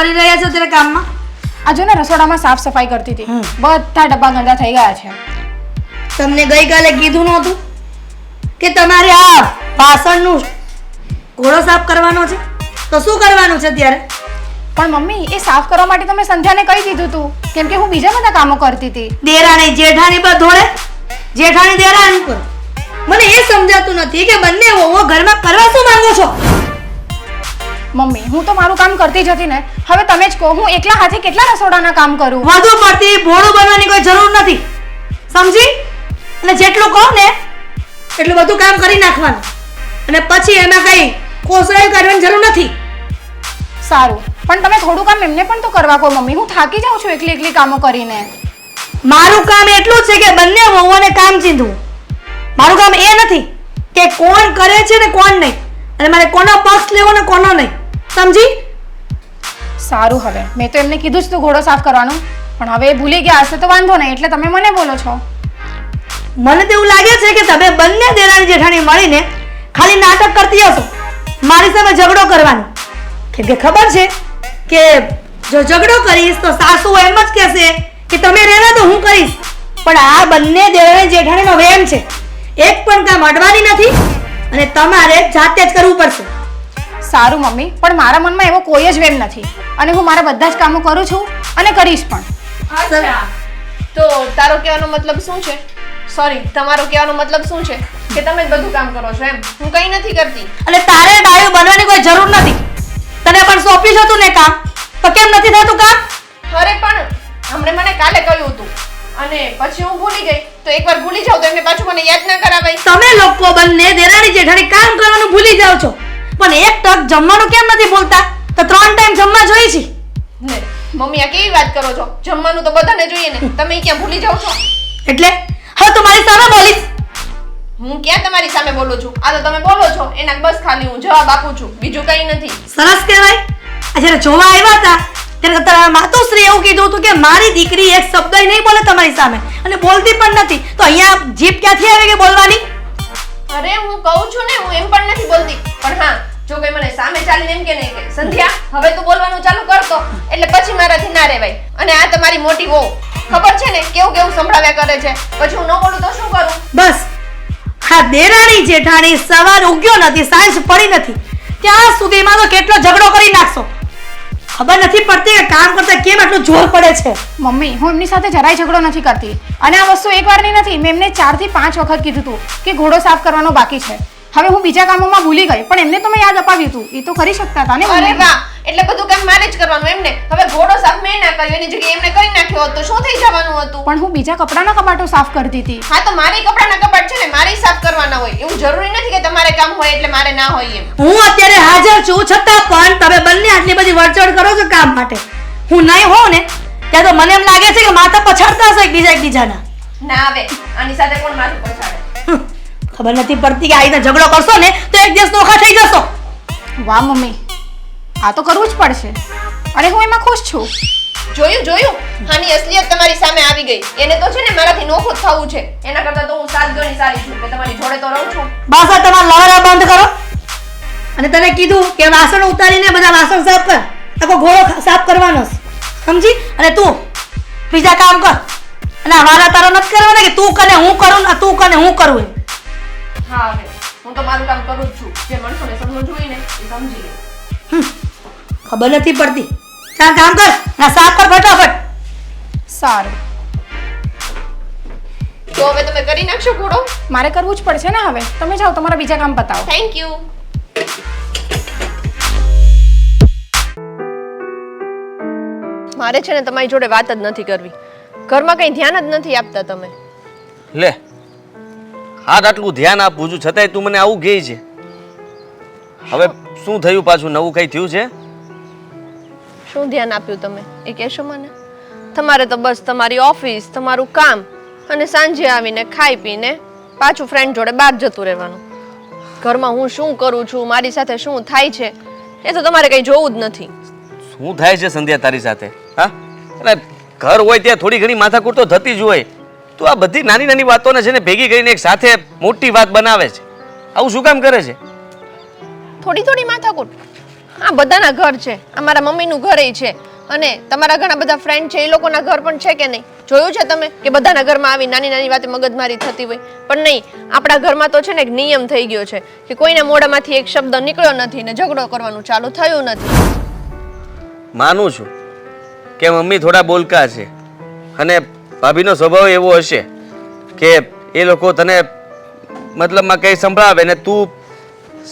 કરી રહ્યા છો અત્યારે કામમાં? આ જો ને રસોડામાં સાફ સફાઈ કરતી હતી, બધા ડબ્બા ગંદા થઈ ગયા છે. તમને ગઈકાલે કીધું નહોતું કે તમારે આ વાસણનું ઘોડો સાફ કરવાનો છે? તો શું કરવાનું છે ત્યારે? પણ મમ્મી એ સાફ કરવા માટે તમે સંધ્યાને કહી દીધું હતું, કેમ કે હું બીજા બધા કામો કરતી હતી. દેરાણી જેઠાણી પર ધોળે, જેઠાણી દેરાણી પર. મને એ સમજાતું નથી કે બંને વહુઓ ઘરમાં કરવા શું માંગો છો? મમ્મી હું તો મારું કામ કરતી જ હતી ને, હવે તમે જ કહો હું એકલા હાથે કેટલા રસોડાના કામ કરું? વધુ પડતી ભોળું બનવાની કોઈ જરૂર નથી, સમજી? અને જેટલું કહો ને એટલું બધું કામ કરી નાખવાનું, અને પછી એમાં કઈ કોસરાઈ કરવાની જરૂર નથી. સારું, પણ તમે થોડું કામ એમને પણ તો કરવા કહો મમ્મી. હું થાકી જાઉં છું એકલી એકલી કામો કરીને. મારું કામ એટલું જ છે કે બંને વહુઓને કામ ચીંધવું. મારું કામ એ નથી કે કોણ કરે છે ને કોણ નહીં, અને મારે કોનો પક્ષ લેવો ને કોનો નહીં, સમજી? સારું, હવે મેં તો એમને કીધું જ તું ઘોડો સાફ કરવાનું, પણ હવે એ ભૂલી ગયા હશે તો વાંધો નહીં, એટલે તમે મને બોલો છો. મને તો એવું લાગે છે કે તમે બંને દેરાણી જેઠાણી મળીને ખાલી નાટક કરતી હશો, મારી સામે ઝઘડો કરવાનો. કેમ કે ખબર છે કે જો ઝઘડો કરીશ તો સાસુ એમ જ કહેશે કે તમે રહેવા તો હું કરીશ. પણ આ બંને દેરાણી જેઠાણીનો વેમ છે, એક પણ કામ અડવાની નથી, અને તમારે જાતે જ કરવું પડશે. સારું મમ્મી, પણ મારા મનમાં એવો કોઈ જ વેમ નથી, અને હું મારા બધા જ કામો કરું છું અને કરીશ પણ. અચ્છા, તો તારો કહેવાનો મતલબ શું છે? સોરી, તમારો કહેવાનો મતલબ શું છે કે તમે જ બધું કામ કરો છો એમ? હું કંઈ નથી કરતી. અને તારે ડાયું બનવાની કોઈ જરૂર નથી. તને પણ સોંપ્યું હતું ને કામ, તો કેમ નથી થતું કામ? અરે પણ હમણે મને કાલે કહ્યું હતું અને પછી હું ભૂલી ગઈ, તો એકવાર ભૂલી જાવ તો એમને પાછું મને યાદ ના કરાવાય. તમે લોકો બંને દેરાણી જેઠાણી કામ કરવાનું ભૂલી જાવ છો, પણ એક ટક જમવાનું કેમ નથી બોલતા? તો 3 ટાઈમ જમવા જોઈએ છે ને મમ્મી, આ કેવી વાત કરો છો? જમવાનું તો બધાને જોઈએ ને, તમે ક્યાં ભૂલી જાવ છો? એટલે હવે તું મારી સામે બોલીશ? હું ક્યાં તમારી સામે બોલું છું? આ તો તમે બોલો છો એના બસ ખાલી હું જવાબ આપું છું, બીજું કંઈ નથી. સરસ કહેવાય. આ જ્યારે જોવા આવ્યા હતા ત્યારે તારા માતુશ્રી એવું કીધું હતું કે મારી દીકરી એક શબ્દ નહીં બોલે તમારી સામે, અને બોલતી પણ નથી, તો અહીંયા જીભ ક્યાંથી આવી ગઈ બોલવાની? અરે હું કહું છું ને, હું એમ પણ નથી બોલતી, પણ હા જો કોઈ મને સામે ચાલીને એમ કે નહીં કે સંધ્યા હવે તું બોલવાનું ચાલુ કરતો, એટલે પછી મારાથી ના રહેવાય. અને આ તમારી મોટી વહુ ખબર છે ને કેવું કેવું સંભળાવ્યા કરે છે, પછી હું ન બોલું તો શું કરું? બસ હા, દેરાણી જેઠાણી સવાર ઉગ્યો નથી, સાંજ પડી નથી, ત્યાં સુધીમાં તો કેટલો ઝઘડો કરી નાખશો. ખબર નથી પડતી કે કામ કરતા કેમ આટલું જોર પડે છે. મમ્મી હું એમની સાથે જરાય ઝઘડો નથી કરતી, અને આ વસ્તુ એકવારની નથી. મેં એમને 4 થી 5 વખત કીધું હતું કે ઘોડો સાફ કરવાનો બાકી છે. હવે હું બીજા કામોમાં ભૂલી ગઈ, પણ એમને તો મેં યાદ અપાવ્યું હતું, એ તો કરી શકતા હતા ને. અરે વાહ, એટલે બધું કામ મારે જ કરવાનું એમને? હવે ઘોડો સાફ મેં ના કર્યો, એની જગ્યાએ એમને કરી નાખ્યો હોત તો શું થઈ જવાનું હતું? પણ હું બીજા કપડાના કબાટો સાફ કરતી હતી. હા, તો મારી કપડાના કબાટ છે ને મારે સાફ કરવાના હોય, એવું જરૂરી નથી કે તમારે કામ હોય એટલે મારે ના હોય એમ. હું અત્યારે હાજર છું, છતાં પણ તમે બંને આટલી બધી વળચડ કરો છો કામ માટે. હું નહીં હોઉં ને ત્યાં તો મને એમ લાગે છે કે માથા પછાડતા હશે એકબીજાના. ના આવે, આની સાથે કોણ માથું પછાડે? ખબર નથી પડતી કે આ રીતે ઝઘડો કરશો ને તો એક દિવસ નોખા થઈ જશો. વાહ મમ્મી, આ તો કરવું જ પડશે, અને હું એમાં ખુશ છું. જોયું, આની અસલિયત તમારી સામે આવી ગઈ. એને તો છે ને મારાથી નોખું જ થવું છે, એના કરતા તો હું 7 ગણી સારી છું કે તમારી જોડે તો રહું છું. બસ આ તમારા લવારા બંધ કરો. અને તને કીધું કે વાસણ ઉતારીને બધા વાસણ સાફ કર, આખો ઘોડો સાફ કરવાનો છે, સમજી? અને તું બીજા કામ કર, અને આ વારા તારો નથી કરવાના કે તું કને હું કરું ને તું કને હું કરું. હા, હવે હું તો મારું કામ કરું જ છું, જે માણસોને સમજવું જોઈએ ને એ સમજી લે. ખબર નથી પડતી. ચાલ કામ કર, ના સાફ કર ફટાફટ. સારું, તો હવે તમે કરી નાખશો ઘોડો? મારે કરવું જ પડશે ને. હવે તમે જાઓ, તમારા બીજા કામ બતાવો. Thank you. મારે છે ને તમારી જોડે વાત જ નથી કરવી, ઘરમાં કંઈ ધ્યાન જ નથી આપતા તમે. લે હા, આટલું ધ્યાન આપું છું છતાંય તું મને આવું કહે છે. હવે શું થયું પાછું? નવું કઈ થયું છે? શું ધ્યાન આપ્યું તમે એ કહેશો મને? તમારે તો બસ તમારી ઓફિસ, તમારું કામ, અને સાંજે આવીને ખાઈ પીને પાછું ફ્રેન્ડ જોડે બહાર જતું રહેવાનું. ઘરમાં હું શું કરું છું, મારી સાથે શું થાય છે એ તો તમારે કંઈ જોવું જ નથી. શું થાય છે સંધ્યા તારી સાથે? હા, એટલે ઘર હોય ત્યાં થોડી ઘણી માથાકૂટ તો થતી જ હોય. તું આ બધી નાની નાની વાતોને છે ને ભેગી કરીને એક સાથે મોટી વાત બનાવે છે. આવું શું કામ કરે છે? થોડી થોડી માથાકૂટ? આ બધાના ઘર છે, આ મારા મમ્મીનું ઘર છે, અને તમારા ઘણા બધા ફ્રેન્ડ છે, એ લોકોના ઘર પણ છે કે નહીં? જોયું છે તમે કે બધાના ઘરમાં આવી નાની નાની વાતે મગજમારી થતી હોય? પણ નહીં, આપણા ઘરમાં તો છે ને એક નિયમ થઈ ગયો છે કે કોઈના મોઢામાંથી એક શબ્દ નીકળ્યો નથી ને ઝઘડો કરવાનું ચાલુ થયું નથી. માનું છું કે મમ્મી થોડા બોલકા છે અને ભાભીનો સ્વભાવ એવો હશે કે એ લોકો તને મતલબમાં કંઈ સંભળાવે ને તું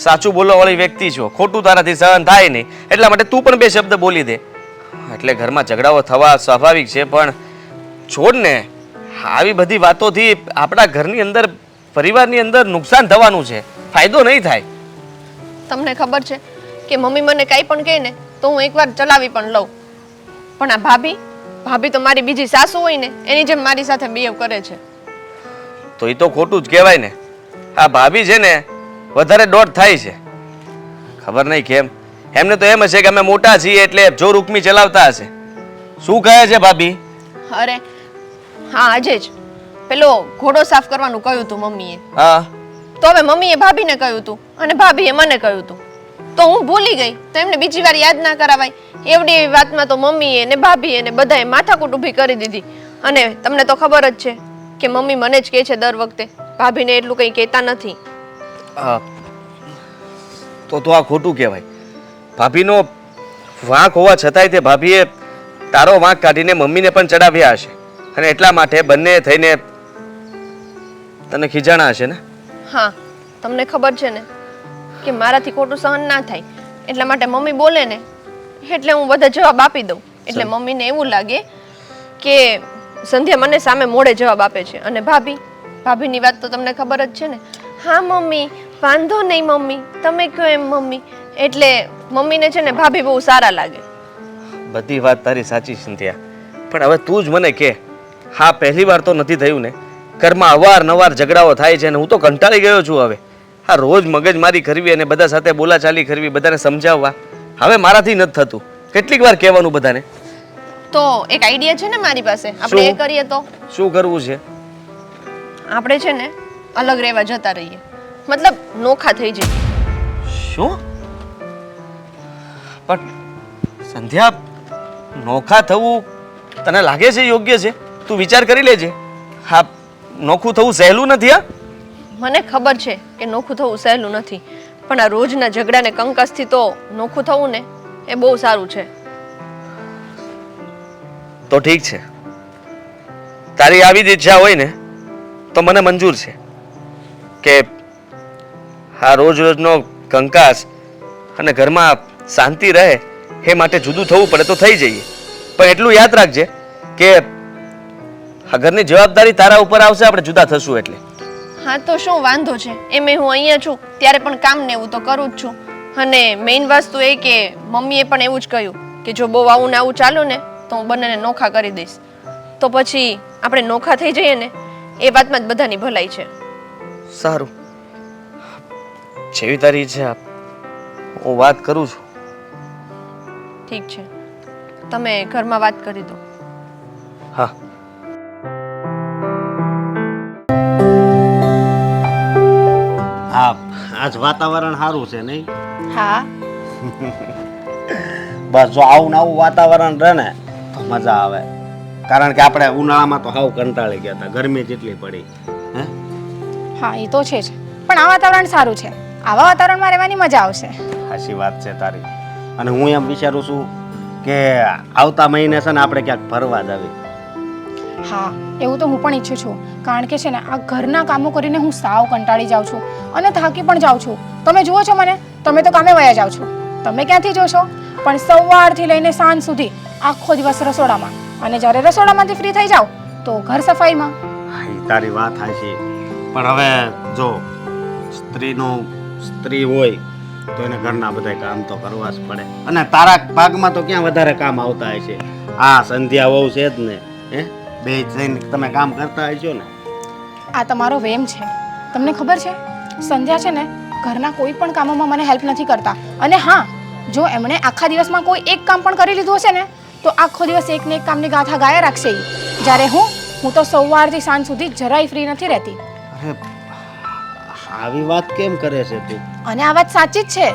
સાચું બોલવાવાળી વ્યક્તિ છો, ખોટું તારાથી સહન થાય નહીં, એટલા માટે તું પણ બે શબ્દ બોલી દે એટલે ઘરમાં ઝઘડાઓ થવા સ્વાભાવિક છે. પણ છોડ ને, આવી બધી વાતોથી આપણા ઘરની અંદર પરિવારની અંદર નુકસાન થવાનું છે, ફાયદો નહીં થાય. તમને ખબર છે કે મમ્મી મને કાંઈ પણ કહે ને તો હું એકવાર ચલાવી પણ લઉં, પણ આ ભાભી તો મારી બીજી સાસુ હોય ને એની જેમ મારી સાથે બિહેવ કરે છે. તો એ તો ખોટું જ કહેવાય ને. આ ભાભી છે ને વધારે દોઢ થાય છે, ખબર નહીં કેમ. એમને તો એમ હશે કે અમે મોટા છીએ એટલે જોર ઉકમી ચલાવતા હશે. શું કહે છે ભાભી? અરે હા, આજે જ પેલો ઘોડો સાફ કરવાનું કહ્યું હતું મમ્મીએ. હા, તો હવે મમ્મીએ ભાભીને કહ્યું હતું અને ભાભીએ મને કહ્યું હતું, તો હું ભૂલી ગઈ, તો એમને બીજી વાર યાદ ના કરાવાય. એવડી એવી વાતમાં તો મમ્મીએ ને ભાભીએ ને બધાએ માથાકૂટ ઊભી કરી દીધી. અને તમને તો ખબર જ છે કે મમ્મી મને જ કહે છે દર વખતે, ભાભીને એટલું કંઈ કહેતા નથી. તો આ ખોટું કહેવાય. ભાભીનો વાંક હોવા છતાંય તે ભાભીએ તારો વાંક કાઢીને મમ્મીને પણ ચડાવ્યા હશે અને એટલા માટે બંને થઈને તને ખીજાણા હશે ને? હા, તમને ખબર છે ને કે મારાથી ખોટું સહન ના થાય, એટલા માટે મમ્મી બોલે ને એટલે હું બધા જવાબ આપી દઉં. એટલે મમ્મીને એવું લાગે કે સંધ્યા મને સામે મોડે જવાબ આપે છે. અને ભાભીની વાત તો તમને ખબર જ છે ને. હા મમ્મી, વાંધો નહીં મમ્મી, તમે કહો એમ મમ્મી. એટલે મમ્મીને છે ને ભાભી બહુ સારા લાગે. બધી વાત તારી સાચી સંધ્યા, પણ હવે તું જ મને કે, હા પહેલી વાર તો નથી થયું ને? ઘરમાં અવારનવાર ઝઘડાઓ થાય છે અને હું તો કંટાળી ગયો છું હવે. હા, રોજ મગજમારી કરવી અને બધા સાથે બોલાચાલી કરવી, બધાને સમજાવવા, હવે મારાથી નથી થતું. કેટલીક વાર કહેવાનું બધાને. તો એક આઈડિયા છે ને મારી પાસે, આપણે એ કરીએ તો. શું કરવું છે? આપણે છે ને અલગ રહેવા જતા રહીએ, મતલબ નોખા થઈ જઈએ. શું? પણ સંધ્યા, નોખા થવું તને લાગે છે યોગ્ય છે? તું વિચાર કરી લેજે. હા, નોખું થવું સહેલું નથી. હા, મને ખબર છે કે નોખું થવું સહેલું નથી, પણ આ રોજના ઝઘડાને કંકાસથી તો નોખું થવું ને એ બહુ સારું છે. તો ઠીક છે, તારી આવી જ ઈચ્છા હોય ને તો મને મંજૂર છે કે આ રોજનો કંકાસ અને ઘરમાં શાંતિ રહે એ માટે જુદું થવું પડે તો થઈ જઈએ. પણ એટલું યાદ રાખજે કે આ ઘરની જવાબદારી તારા ઉપર આવશે, આપણે જુદા થશું એટલે. હા, તો શું વાંધો છે? એમે હું અહીંયા છું ત્યારે પણ કામ ને એવું તો કરું જ છું. અને મેઇન વસ્તુ એ કે મમ્મીએ પણ એવું જ કહ્યું કે જો બહુ આવું ને આવું ચાલુ ને તો હું બંનેને નોખા કરી દઈશ. તો પછી આપણે નોખા થઈ જઈએ ને એ વાતમાં જ બધાની ભલાઈ છે. સારું, જેવી તારી ઈચ્છા, હું વાત કરું છું. ઠીક છે, તમે ઘરમાં વાત કરી દો. હા. હા, આજ વાતાવરણ સારું છે નહીં? હા, બસ જો આવું ને આવું વાતાવરણ રહે ને તો મજા આવે. કારણ કે આપણે ઉનાળામાં તો હાવ કંટાળી ગયા હતા, ગરમી જેટલી પડી. હે? હા, એ તો છે જ. પણ આ વાતાવરણ સારું છે, આવા વાતાવરણમાં રહેવાની મજા આવશે. સાચી વાત છે તારી. અને હું એમ વિચારું છું કે આવતા મહિને છે ને આપણે ક્યાંક ફરવા જાવી. હા, એવું તો હું પણ ઈચ્છું છું. કારણ કે છે ને આ ઘરના કામો કરીને હું સાવ કંટાળી જાઉં છું અને થાકી પણ જાઉં છું. તમે જુઓ છો મને, તમે તો કામે વયા જાઓ છો. તમે ક્યાંથી જોશો? પણ સવારથી લઈને સાંજ સુધી આખો દિવસ રસોડામાં, અને જ્યારે રસોડામાંથી ફ્રી થઈ જાઓ તો ઘર સફાઈમાં. હા, ઈ તારી વાત સાચી. પણ હવે જો સ્ત્રી હોય તો એને ઘરના બધા કામ તો કરવા જ પડે. અને તારા ભાગમાં તો ક્યાં વધારે કામ આવતા હશે? આ સંધ્યા વહુ છે જ ને, હે? બે જઈને તમે કામ કરતા હશો ને? આ તમારો વેમ છે. તમને ખબર છે, સંધ્યા છે ને ઘરના કોઈ પણ કામોમાં મને હેલ્પ નથી કરતા. અને હા, જો એમણે આખા દિવસમાં કોઈ એક કામ પણ કરી લીધું હશે ને તો આખો દિવસ એક ને એક કામની ગાથા ગાયા રાખશે ઈ. જ્યારે હું તો સવારથી સાંજ સુધી જરાય ફ્રી નથી રહેતી. અરે, આવી વાત કેમ કરે છે તું? અને આ વાત સાચી જ છે.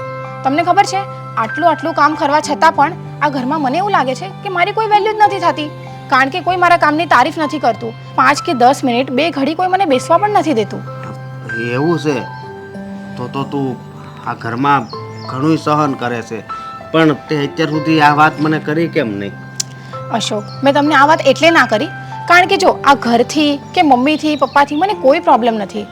તમને ખબર છે, આટલું કામ કરવા છતાં પણ આ ઘરમાં મને એવું લાગે છે કે મારી કોઈ વેલ્યુ જ નથી થતી, કારણ કે કોઈ મારા કામની તારીફ નથી કરતું. 5 કે 10 મિનિટ 2 ઘડી કોઈ મને બેસવા પણ નથી દેતું. એવું છે તો તું આ ઘરમાં ઘણું સહન કરે છે, પણ તે અત્યાર સુધી આ વાત મને કરી કેમ નહીં? અશોક, મેં તમને આ વાત એટલે ના કરી કારણ કે જો આ ઘરથી કે મમ્મીથી પપ્પાથી મને કોઈ પ્રોબ્લેમ નથી.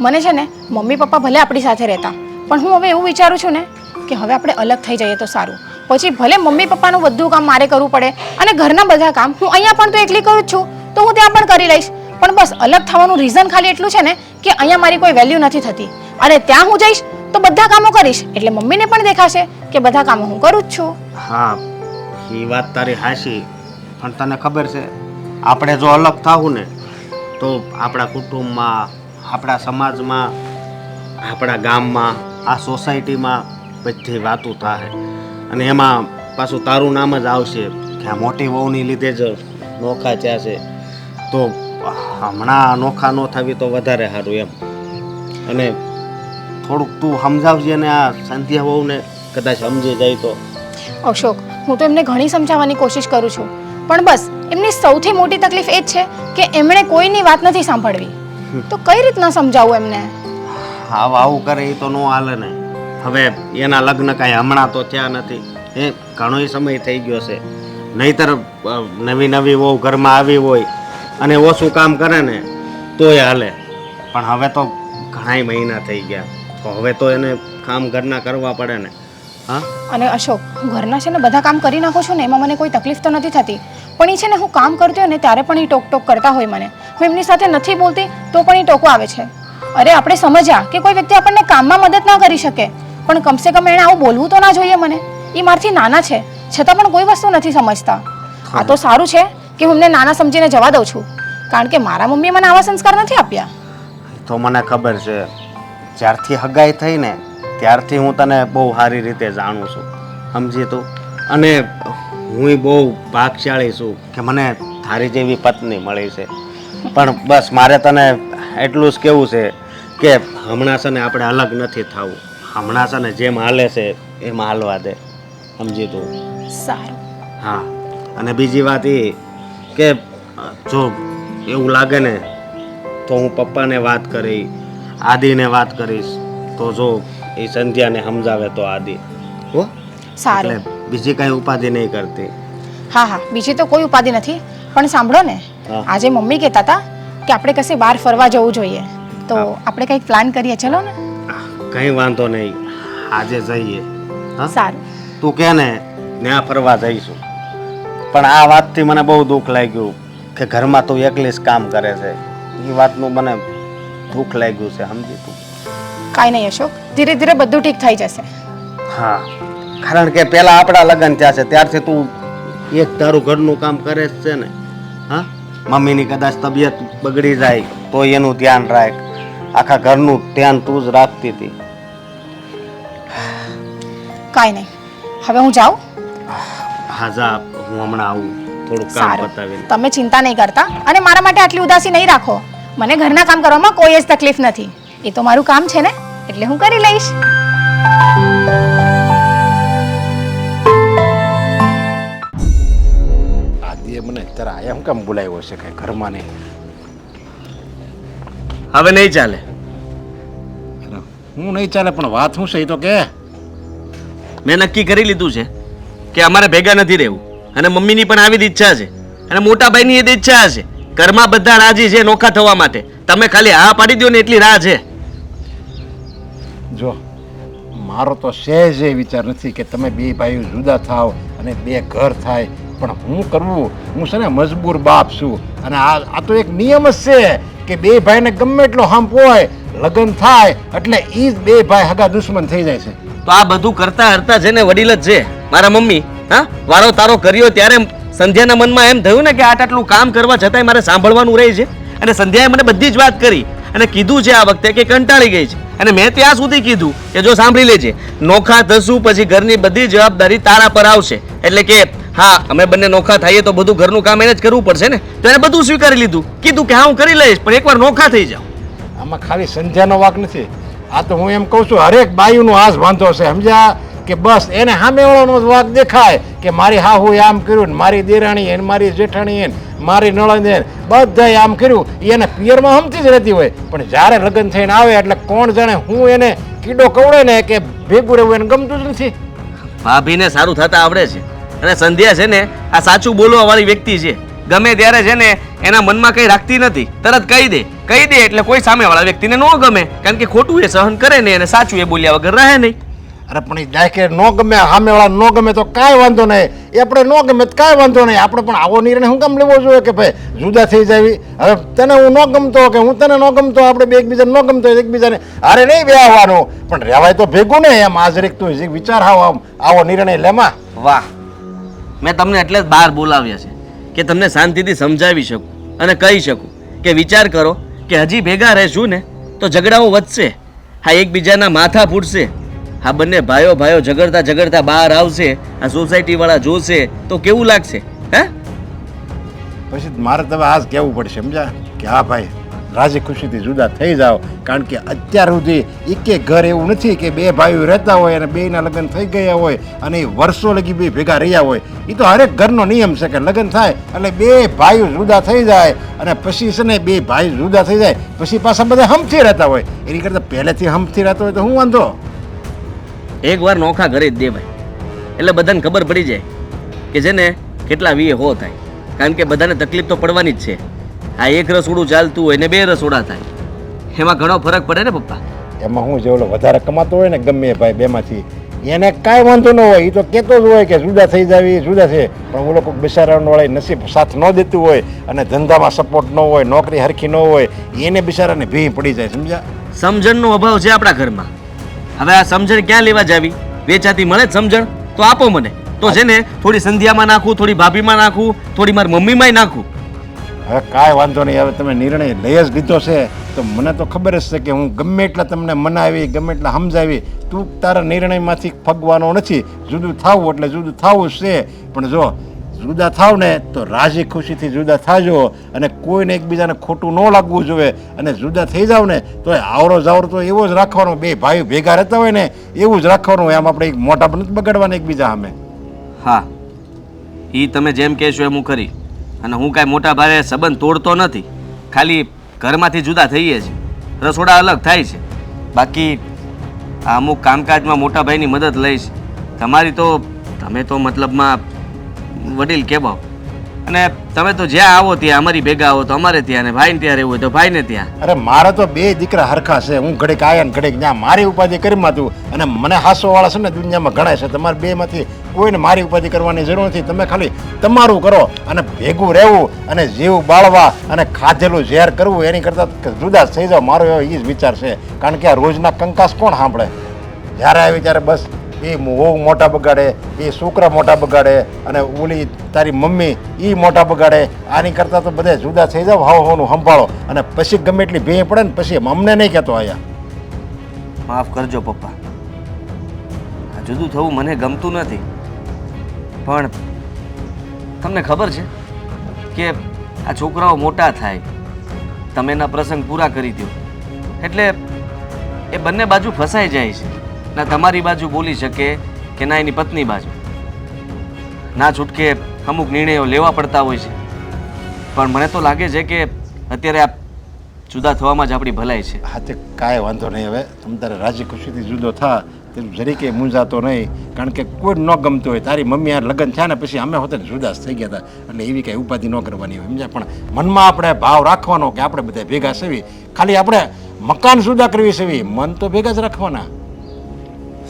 મને છે ને મમ્મી પપ્પા ભલે આપણી સાથે રહેતા, પણ હું હવે એવું વિચારું છું ને કે હવે આપણે અલગ થઈ જઈએ તો સારું. પછી ભલે મમ્મી પપ્પાનું બધું કામ મારે કરવું પડે અને ઘરના બધા કામ હું અહીંયા પણ તો એકલી કરું જ છું, તો હું ત્યાં પણ કરી લઈશ. પણ બસ અલગ થવાનું રીઝન ખાલી એટલું છે ને કે અહીંયા મારી કોઈ વેલ્યુ નથી થતી, અને ત્યાં હું જઈશ તો બધા કામો કરીશ એટલે મમ્મીને પણ દેખાશે કે બધા કામો હું કરું જ છું. હા, એ વાત તારી હાચી, પણ તને ખબર છે આપણે જો અલગ થાવું ને તો આપણા કુટુંબમાં, આપણા સમાજમાં, આપણા ગામમાં, આ સોસાયટીમાં બધી વાતો થાય, અને એમાં પાછું તારું નામ જ આવશે કે આ મોટી વહુની લીધે જ નોખા થયા છે. તો હમણાં નોખા ન થવી તો વધારે સારું એમ. અને થોડુંક તું સમજાવજે ને આ સંધ્યા વહુને કદાચ સમજી જાય તો. અશોક, હું તો એમને ઘણી સમજાવવાની કોશિશ કરું છું, પણ બસ એમની સૌથી મોટી તકલીફ એ જ છે કે એમણે કોઈની વાત નથી સાંભળવી. તો કઈ રીતના સમજાવું એમને? આવું કરે એ તો ન હાલે ને. હવે એના લગ્ન કાંઈ હમણાં તો થયા નથી, એ ઘણો સમય થઈ ગયો છે. નહીતર નવી વહુ ઘરમાં આવી હોય અને ઓછું કામ કરે ને તોય હાલે, પણ હવે તો ઘણાય મહિના થઈ ગયા, તો હવે તો એને કામ ઘરના કરવા પડે ને. હા, અને અશોક, હું ઘરના છે ને બધા કામ કરી નાખું છું ને, એમાં મને કોઈ તકલીફ તો નથી થતી, પણ એ છે ને હું કામ કરતી હોય ને ત્યારે પણ એ ટોક કરતા હોય મને. હું એમની સાથે નથી બોલતી તો પણ એ ટોકો આવે છે. અરે આપણે સમજ્યા કે કોઈ વ્યક્તિ આપણને કામમાં મદદ ના કરી શકે, પણ કમસે કમ એણે આવું બોલવું તો ના જોઈએ મને. એ મારથી નાના છે છતાં પણ કોઈ વસ્તુ નથી સમજતા. આ તો સારું છે કે હું એમને નાના સમજીને જવા દઉં છું, કારણ કે મારા મમ્મીએ મને આવા સંસ્કાર નથી આપ્યા. તો મને ખબર છે, જ્યારથી હગાઈ થઈ ને ત્યારથી હું તને બહુ સારી રીતે જાણું છું, સમજી તું. અને હું બહુ ભાગશાળી છું કે મને તારી જેવી પત્ની મળી છે. પણ બસ મારે તને એટલું જ કહેવું છે કે હમણાં છે ને આપણે અલગ નથી થવું. હમણાં છે ને જેમ હાલે છે એમ હાલવા દે, સમજી તું. સારું. હા, અને બીજી વાત એ કે જો એવું લાગે ને તો હું પપ્પાને વાત કરી, આદિને વાત કરીશ, તો જો એ સંધ્યાને સમજાવે તો આદિ હો. સારું. એટલે બીજી કાંઈ ઉપાધિ નહીં કરતી. હા, બીજી તો કોઈ ઉપાધિ નથી. પણ સાંભળો ને, હા. આજે મમ્મી કહેતા હતા કે આપણે કશે બહાર ફરવા જવું જોઈએ, તો આપણે કંઈક પ્લાન કરીએ, ચલો ને. કંઈ વાંધો નહીં, આજે જઈએ. હા, સારું. તું કે ને ત્યાં ફરવા જઈશું, પણ આ વાતથી મને બહુ દુઃખ લાગ્યું કે ઘરમાં તું એકલી જ કામ કરે છે. એ વાતનું મને દુઃખ લાગ્યું છે, સમજી તું. કાંઈ નહીં અશોક, ધીરે ધીરે બધું ઠીક થઈ જશે. હા, કારણ કે પેલા આપણા લગ્ન થયા છે ત્યારથી તું એક તારું ઘરનું કામ કરે જ છે ને. હા, મમ્મીની કદાચ તબિયત બગડી જાય તો એનું ધ્યાન રાખ, આખા ઘરનું ધ્યાન તું જ રાખતી હતી. કાંઈ નહીં, હવે હું જાઉં. હા જા, હું હમણાં આવું, થોડું કામ સારું, પતાવીને. તમે ચિંતા નહીં કરતા અને મારા માટે આટલી ઉદાસી નહીં રાખો. મને ઘરના કામ કરવામાં કોઈ જ તકલીફ નથી, એ તો મારું કામ છે ને, એટલે હું કરી લઈશ. આદિએ મને અત્યારે આયા હું કેમ બોલાવ્યો છે કઈ ઘરમાં નહીં? હવે નહીં ચાલે. હું નહીં ચાલે, પણ વાત શું છે એ તો કે. મેં નક્કી કરી લીધું છે કે અમારે ભેગા નથી રહેવું, અને મમ્મીની પણ આવી જ ઈચ્છા છે, અને મોટા ભાઈની એ જ ઈચ્છા છે. ઘરમાં બધા રાજી છે નોખા થવા માટે, તમે ખાલી હા પાડી દો ને એટલી રાહ છે. જો મારો તો સહેજ એ વિચાર નથી કે તમે બે ભાઈઓ જુદા થાવ અને બે ઘર થાય, પણ હું કરવું, હું છે ને મજબૂર બાપ છું, અને આ તો એક નિયમ જ છે કે બે ભાઈને ગમે એટલો હાંપ હોય, લગ્ન થાય એટલે એ જ બે ભાઈ હગા દુશ્મન થઈ જાય છે. તો આ બધું કરતા હરતા છે ને વડીલ જ છે મારા મમ્મી. હા, વારો તારો કર્યો ત્યારે સંધ્યાના મનમાં એમ થયું ને કે આટલું કામ કરવા છતાંય મારે સાંભળવાનું રહે છે, અને સંધ્યાએ મને બધી જ વાત કરી અને કીધું છે આ વખતે કે કંટાળી ગઈ છે. અને મેં ત્યાં સુધી કીધું કે જો સાંભળી લેજે, નોખા થશું પછી ઘરની બધી જવાબદારી તારા પર આવશે. એટલે કે હા, અમે બંને નોખા થઈએ તો બધું ઘરનું કામ એને જ કરવું પડશે ને. તો એને બધું સ્વીકારી લીધું, કીધું કે હા હું કરી લઈશ, પણ એકવાર નોખા થઈ જાઓ. આમાં ખાલી સંધ્યાનો વાંક નથી, આ તો હું એમ કહું છું હરેક બાયુનો હાથ વાંધો છે, સમજ્યા? કે બસ એને સામેવાળાનો જ વાંક દેખાય કે મારી હાહુએ આમ કર્યું ને મારી દેરાણીએ ને મારી જેઠાણીએ ને મારી નણંદે બધાએ આમ કર્યું. એને પિયરમાં હમતી જ રહેતી હોય, પણ જ્યારે લગ્ન થઈને આવે એટલે કોણ જાણે હું એને કીડો કવડે ને કે ભેગું રહેવું એને ગમતું જ નથી. ભાભીને સારું થતા આવડે છે અને સંધ્યા છે ને આ સાચું બોલવા વાળી વ્યક્તિ છે. ગમે ત્યારે છે ને એના મનમાં કંઈ રાખતી નથી, તરત કહી દે એટલે કોઈ સામેવાળા વ્યક્તિને ન ગમે, કારણ કે ખોટું એ સહન કરે ને અને સાચું એ બોલ્યા વગર રહે નહીં. અરે પણ એ ડાયકે ન ગમે, સામેવાળા ન ગમે તો કાંઈ વાંધો નહીં, એ આપણે ન ગમે તો કાંઈ વાંધો નહીં. આપણે પણ આવો નિર્ણય શું કામ લેવો જોઈએ કે ભાઈ જુદા થઈ જાવી? હવે તને હું ન ગમતો કે હું તને ન ગમતો, આપણે બે એકબીજાને ન ગમતો એકબીજાને અરે નહીં બે આવવાનું, પણ રહેવાય તો ભેગું ને. એમ આજરીક તું વિચાર આવો નિર્ણય લેમાં. વાહ, મેં તમને એટલે જ બહાર બોલાવ્યા છે કે તમને શાંતિથી સમજાવી શકું અને કહી શકું કે વિચાર કરો કે હજી ભેગા રહેશું ને તો ઝઘડાઓ વધશે, હા એકબીજાના માથા ફૂટશે, હા બંને ભાઈઓ ઝઘડતા બહાર આવશે, આ સોસાયટીવાળા જોશે તો કેવું લાગશે? હે પછી મારે તમે આજ કહેવું પડશે સમજ્યા કે હા ભાઈ રાજી ખુશીથી જુદા થઈ જાઓ, કારણ કે અત્યાર સુધી એકે ઘર એવું નથી કે બે ભાઈઓ રહેતા હોય અને બેના લગ્ન થઈ ગયા હોય અને એ વર્ષો લગી બે ભેગા રહ્યા હોય. એ તો હરેક ઘરનો નિયમ છે કે લગ્ન થાય એટલે બે ભાઈઓ જુદા થઈ જાય અને પછી છે ને બે ભાઈ જુદા થઈ જાય પછી પાછા બધા હમથી રહેતા હોય. એની કરતાં પહેલેથી હમથી રહેતા હોય તો હું વાંધો? એકવાર નોખા ઘરે જ દેવાય એટલે બધાને ખબર પડી જાય કે છે ને કેટલા વીએ હો થાય, કારણ કે બધાને તકલીફ તો પડવાની જ છે. આ એક રસોડું ચાલતું હોય ને બે રસોડા થાય, એમાં ઘણો ફરક પડે ને પપ્પા. એમાં હું જે ઓલો વધારે કમાતો હોય ને ગમે એ ભાઈ બેમાંથી એને કાંઈ વાંધો ન હોય, એ તો કહેતો જ હોય કે જુદા થઈ જાવી જુદા છે, પણ ઓલો કોઈ બિચારાવાળા નસીબ સાથ ન દેતું હોય અને ધંધામાં સપોર્ટ ન હોય, નોકરી હરખી ન હોય, એને બિચારાને ભી પડી જાય. સમજ્યા? સમજણનો અભાવ છે આપણા ઘરમાં. હવે આ સમજણ ક્યાં લેવા જાવી? વેચાતી મળે જ સમજણ તો આપો મને, તો છે ને થોડી સંધ્યામાં નાખું, થોડી ભાભીમાં નાખું, થોડી મારી મમ્મીમાંય નાખું. હવે કાંઈ વાંધો નહીં, હવે તમે નિર્ણય લઈ જ લીધો છે તો મને તો ખબર જ છે કે હું ગમે એટલા તમને મનાવી ગમે એટલા સમજાવી તું તારા નિર્ણયમાંથી ફગવાનો નથી. જુદું થાવું એટલે જુદું થાવું જ છે, પણ જો જુદા થાવ ને તો રાજી ખુશીથી જુદા થાજો અને કોઈને એકબીજાને ખોટું ન લાગવું જોઈએ. અને જુદા થઈ જાવ ને તો આવરો જાવરો તો એવો જ રાખવાનો, બે ભાઈઓ ભેગા રહેતા હોય ને એવું જ રાખવાનું હોય. આમ આપણે એક મોટા નથી બગાડવાના એકબીજા સામે. હા, એ તમે જેમ કહેશો એમ હું કરી, અને હું કાંઈ મોટા ભાઈ સંબંધ તોડતો નથી, ખાલી ઘરમાંથી જુદા થઈએ છીએ, રસોડા અલગ થાય છે. બાકી આ અમુક કામકાજમાં મોટા ભાઈની મદદ લઈશ. તમે તો મતલબમાં વડીલ કહેવાઓ, અને તમે તો જ્યાં આવો ત્યાં અમારી ભેગા આવો તો અમારે ત્યાં, ને ભાઈને ત્યાં રહેવું હોય તો ભાઈને ત્યાં. અરે મારા તો બે દીકરા હરખા છે, હું ઘડીક આયા ને ઘડીક ત્યાં મારી ઉપાધિ કરીમાં તું, અને મને હાસોવાળા છે ને દુનિયામાં ઘણા છે. તમારે બેમાંથી કોઈને મારી ઉપાધિ કરવાની જરૂર નથી. તમે ખાલી તમારું કરો અને ભેગું રહેવું અને જીવ બાળવા અને ખાધેલું ઝેર કરવું એની કરતાં જુદા થઈ જાવ, મારો એવો એ જ વિચાર છે. કારણ કે આ રોજના કંકાસ કોણ સાંભળે? જ્યારે આવી ત્યારે બસ એ વહુ મોટા બગાડે, એ છોકરા મોટા બગાડે અને ઓલી તારી મમ્મી એ મોટા બગાડે. આની કરતાં તો બધે જુદા થઈ જાવ, હાવનું સંભાળો અને પછી ગમે એટલી ભેં પડે ને પછી અમને નહીં કહેતો આયા. માફ કરજો પપ્પા, આ જુદું થવું મને ગમતું નથી, પણ તમને ખબર છે કે આ છોકરાઓ મોટા થાય, તમે એના પ્રસંગ પૂરા કરી દો એટલે એ બંને બાજુ ફસાઈ જાય છે. ના તમારી બાજુ બોલી શકે કે ના એની પત્ની બાજુ, ના છૂટકે અમુક નિર્ણયો લેવા પડતા હોય છે. પણ મને તો લાગે છે કે અત્યારે આ જુદા થવામાં જ આપણી ભલાઈ છે. હા તે કાંઈ વાંધો નહીં. હવે તમે તારે રાજી ખુશીથી જુદો થા, તે જરીકે મૂંઝાતો નહીં, કારણ કે કોઈ ન ગમતું હોય. તારી મમ્મી આ લગ્ન થયા ને પછી અમે હોતે જુદા થઈ ગયા હતા, એટલે એવી કાંઈ ઉપાધિ ન કરવાની હોય સમજ્યા. પણ મનમાં આપણે ભાવ રાખવાનો કે આપણે બધા ભેગા સેવી, ખાલી આપણે મકાન જુદા કરવી સેવી, મન તો ભેગા જ રાખવાના.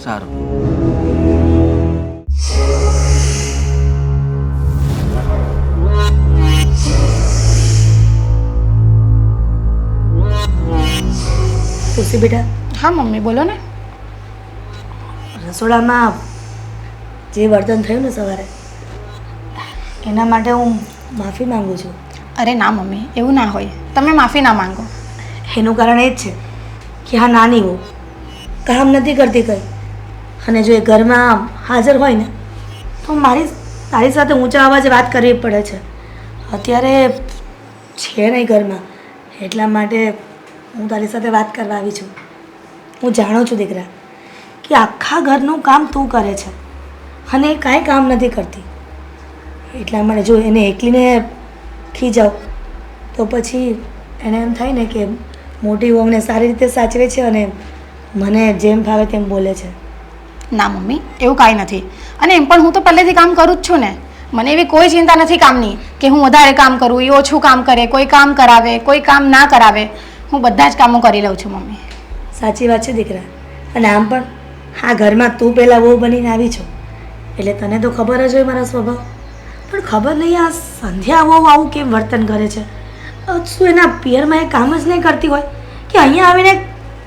સારું. ખુશી બેટા, હા મમ્મી બોલો ને. રસોડામાં જે વર્તન થયું ને સવારે એના માટે હું માફી માંગુ છું. અરે ના મમ્મી, એવું ના હોય, તમે માફી ના માંગો. એનું કારણ એ જ છે કે હા નાની હો કામ નથી કરતી કંઈ, અને જો એ ઘરમાં હાજર હોય ને તો તારી સાથે ઊંચા અવાજે વાત કરવી પડે છે. અત્યારે છે નહીં ઘરમાં, એટલા માટે હું તારી સાથે વાત કરવા આવી છું. હું જાણું છું દીકરા કે આખા ઘરનું કામ તું કરે છે અને એ કાંઈ કામ નથી કરતી. એટલા માટે જો એને એકલીને ખીજાવ તો પછી એને એમ થાય ને કે મોટી વહુને સારી રીતે સાચવે છે અને મને જેમ ફાવે તેમ બોલે છે. ના મમ્મી, એવું કાંઈ નથી. અને એમ પણ હું તો પહેલેથી કામ કરું જ છું ને. મને એવી કોઈ ચિંતા નથી કામની કે હું વધારે કામ કરું, એ ઓછું કામ કરે, કોઈ કામ કરાવે, કોઈ કામ ના કરાવે. હું બધા જ કામો કરી લઉં છું મમ્મી. સાચી વાત છે દીકરા. અને આમ પણ આ ઘરમાં તું પહેલાં વહુ બનીને આવી છો એટલે તને તો ખબર જ હોય મારા સ્વભાવ. પણ ખબર નહીં આ સંધ્યા વહુ આવું કેમ વર્તન કરે છે. શું એના પિયરમાં એ કામ જ નહીં કરતી હોય કે અહીંયા આવીને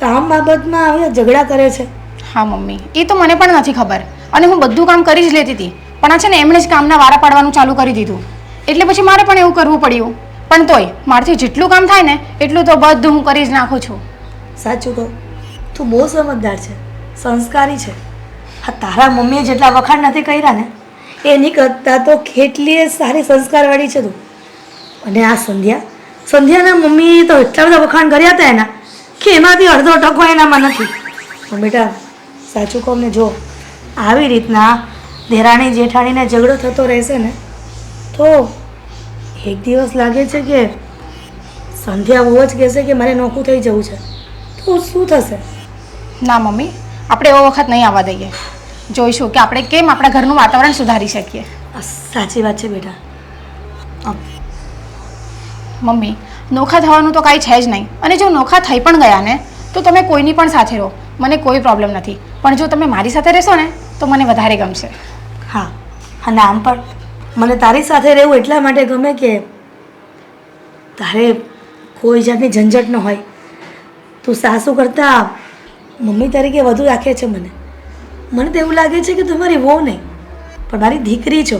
કામ બાબતમાં આવીને ઝઘડા કરે છે? હા મમ્મી, એ તો મને પણ નથી ખબર. અને હું બધું કામ કરી જ લેતી હતી, પણ આ છે ને એમણે જ કામના વારા પાડવાનું ચાલુ કરી દીધું. એટલે પછી મારે પણ એવું કરવું પડ્યું. પણ તોય મારાથી જેટલું કામ થાય ને એટલું તો બધું હું કરી જ નાખું છું. સાચું કહું, તું બહુ સમજદાર છે, સંસ્કારી છે. હા, તારા મમ્મીએ જેટલા વખાણ નથી કર્યા ને એની કરતાં તો કેટલી સારી સંસ્કારવાળી છે તું. અને આ સંધ્યાના મમ્મીએ તો એટલા બધા વખાણ કર્યા હતા એના કે એમાંથી અડધો ટકો એનામાં નથી. પણ બેટા સાચું કહું ને, જો આવી રીતના દેરાણી જેઠાણીને ઝઘડો થતો રહેશે ને તો એક દિવસ લાગે છે કે સંધ્યા બહુ જ કહેશે કે મારે નોખું થઈ જવું છે. તો શું થશે? ના મમ્મી, આપણે એવો વખત નહીં આવવા દઈએ. જોઈશું કે આપણે કેમ આપણા ઘરનું વાતાવરણ સુધારી શકીએ. સાચી વાત છે બેટા. મમ્મી, નોખા થવાનું તો કાંઈ છે જ નહીં. અને જો નોખા થઈ પણ ગયા ને તો તમે કોઈની પણ સાથે રહો, મને કોઈ પ્રોબ્લેમ નથી. પણ જો તમે મારી સાથે રહેશો ને તો મને વધારે ગમશે. હા, અને આમ પણ મને તારી સાથે રહેવું એટલા માટે ગમે કે તારે કોઈ જાતની ઝંઝટ ન હોય. તું સાસુ કરતાં મમ્મી તરીકે વધુ રાખે છે મને. મને તો એવું લાગે છે કે તું મારી વહુ નહીં પણ મારી દીકરી છો.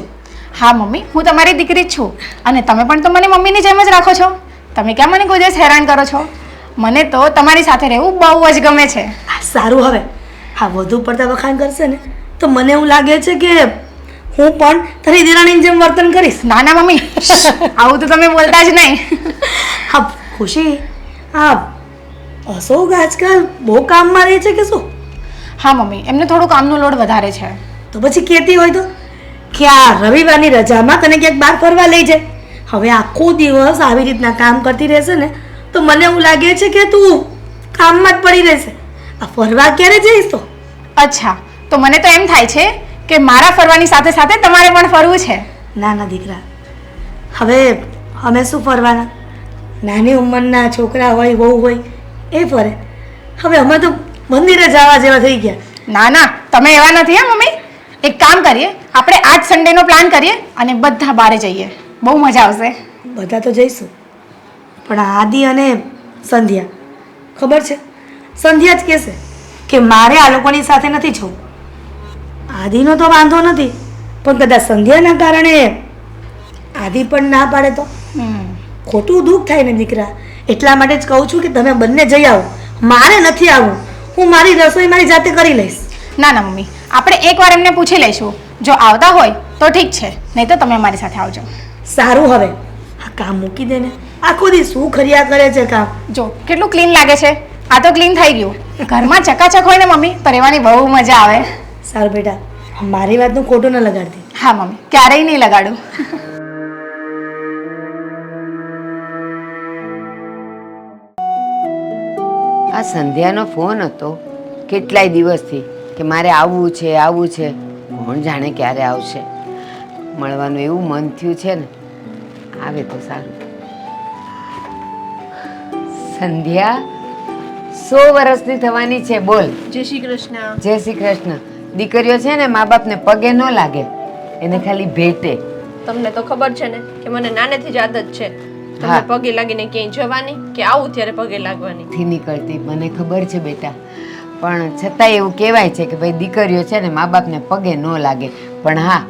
હા મમ્મી, હું તમારી દીકરી જ છું. અને તમે પણ તો મને મમ્મીની જેમ જ રાખો છો. તમે કેમ મને કોઈ દિવસ હેરાન કરો છો? મને તો તમારી સાથે રહેવું બહુ જ ગમે છે. સારું, હવે હા વધુ પડતા વખાણ કરશે ને તો મને એવું લાગે છે કે હું પણ તારી દેરાણીની જેમ વર્તન કરીશ. ના ના મમ્મી, આવું તો તમે બોલતા જ નહીં. હા ખુશી, હા અશોક આજકાલ બહુ કામમાં રહે છે કે શું? હા મમ્મી, એમને થોડું કામનો લોડ વધારે છે. તો પછી કહેતી હોય તો કે આ રવિવારની રજામાં તને ક્યાંક બહાર ફરવા લઈ જાય. હવે આખો દિવસ આવી રીતના કામ કરતી રહેશે ને તો મને એવું લાગે છે કે તું કામમાં જ પડી રહેશે. આ ફરવા ક્યારે જઈશ તો? અચ્છા, તો મને તો એમ થાય છે કે મારા ફરવાની સાથે સાથે તમારે પણ ફરવું છે. ના ના દીકરા, હવે અમે શું ફરવાના? નાની ઉંમરના છોકરા હોય વહુ હોય એ ફરે. હવે અમે તો મંદિરે જવા જેવા થઈ ગયા. ના ના, તમે એવા નથી હા મમ્મી. એક કામ કરીએ, આપણે આજ સન્ડેનો પ્લાન કરીએ અને બધા બહાર જઈએ. બહુ મજા આવશે. બધા તો જઈશું પણ આદિ અને સંધ્યા, ખબર છે સંધ્યા જ કહેશે કે મારે આ લોકોની સાથે નથી જવું. આદિનો તો વાંધો નથી પણ કદાચ સંધ્યાના કારણે આદિ પણ ના પાડે તો ખોટું દુઃખ થાય ને દીકરા. એટલા માટે જ કહું છું કે તમે બંને જઈ આવો. મારે નથી આવવું, હું મારી રસોઈ મારી જાતે કરી લઈશ. ના ના મમ્મી, આપણે એકવાર એમને પૂછી લઈશું. જો આવતા હોય તો ઠીક છે, નહીં તો તમે અમારી સાથે આવજો. સારું, હવે આ કામ મૂકી દે ને. આખો દી શું ખર્યા કરે છે કામ. જો કેટલું ક્લીન લાગે છે. આ તો ક્લીન થઈ ગયું. ઘરમાં ચકાચક હોય ને મમ્મી તો રહેવાની બહુ મજા આવે. સારું બેટા, મારી વાતનું ખોટું ન લગાડતી. હા મમ્મી, ક્યારેય નહીં લગાડું. આ સંધ્યાનો ફોન હતો કેટલાય દિવસથી કે મારે આવવું છે આવવું છે. કોણ જાણે ક્યારે આવશે. મળવાનું એવું મન થયું છે ને, આવે તો સારું. સંધ્યા 100 વર્ષની થવાની છે. બોલ. જય શ્રી કૃષ્ણ. જય શ્રી કૃષ્ણ. દીકરીઓ છે ને મા બાપને પગે ન લાગે, એને ખાલી ભેટે. તમને તો ખબર છે ને કે મને નાનેથી જ આદત છે તમને હા. પગે લાગીને ક્યાંય જવાની કે આવું ત્યારે પગે લાગવાની. થી નીકળતી મને ખબર છે બેટા, પણ છતાંય એવું કહેવાય છે કે ભાઈ દીકરીઓ છે ને મા બાપને પગે ન લાગે. પણ હા,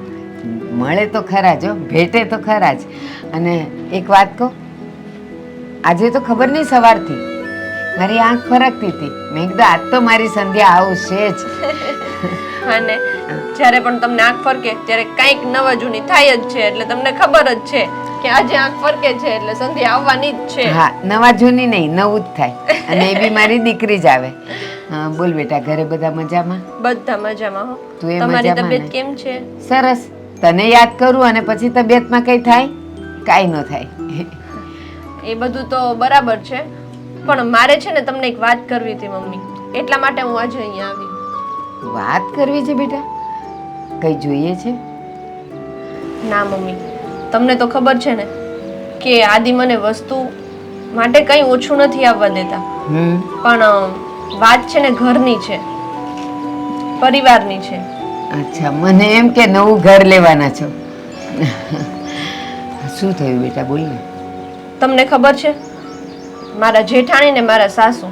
મળે તો ખરા જ હો, ભેટે તો ખરા જ. અને એક વાત કહું, આજે તો ખબર નહીં સવારથી મારી આંખ ફરકતી હતી. મેં કીધું આજ તો મારી સંધ્યા આવશે જ. અને જ્યારે પણ તમને આંખ ફરકે ત્યારે કંઈક નવા જૂની થાય જ છે. એટલે તમને ખબર જ છે કે આજે આંખ ફરકે છે એટલે સંધ્યા આવવાની જ છે. હા, નવા જૂની નહીં, નવું જ થાય. અને એ બી મારી દીકરી જ આવે. હા બોલ બેટા, ઘરે બધા મજામાં? બધા મજામાં હો. તું એ તમારી મજામાં તબિયત ને? કેમ છે? સરસ. તને યાદ કરું અને પછી તબિયતમાં કંઈ થાય? કાંઈ ન થાય. એ બધું તો બરાબર છે, પણ મારે છે ને તમને એક વાત કરવી હતી મમ્મી, એટલા માટે હું આજે અહીંયા આવી. વાત કરવી છે બેટા? કંઈ જોઈએ છે? ના મમ્મી, તમને તો ખબર છે ને કે આદિ મને વસ્તુ માટે કંઈ ઓછું નથી આવવા દેતા, પણ વાત છે ને ઘરની છે, પરિવારની છે. અચ્છા, મને એમ કે નવું ઘર લેવાના છો. શું થયું બેટા, બોલ ને. તમને ખબર છે મારા જેઠાણી ને મારા સાસુ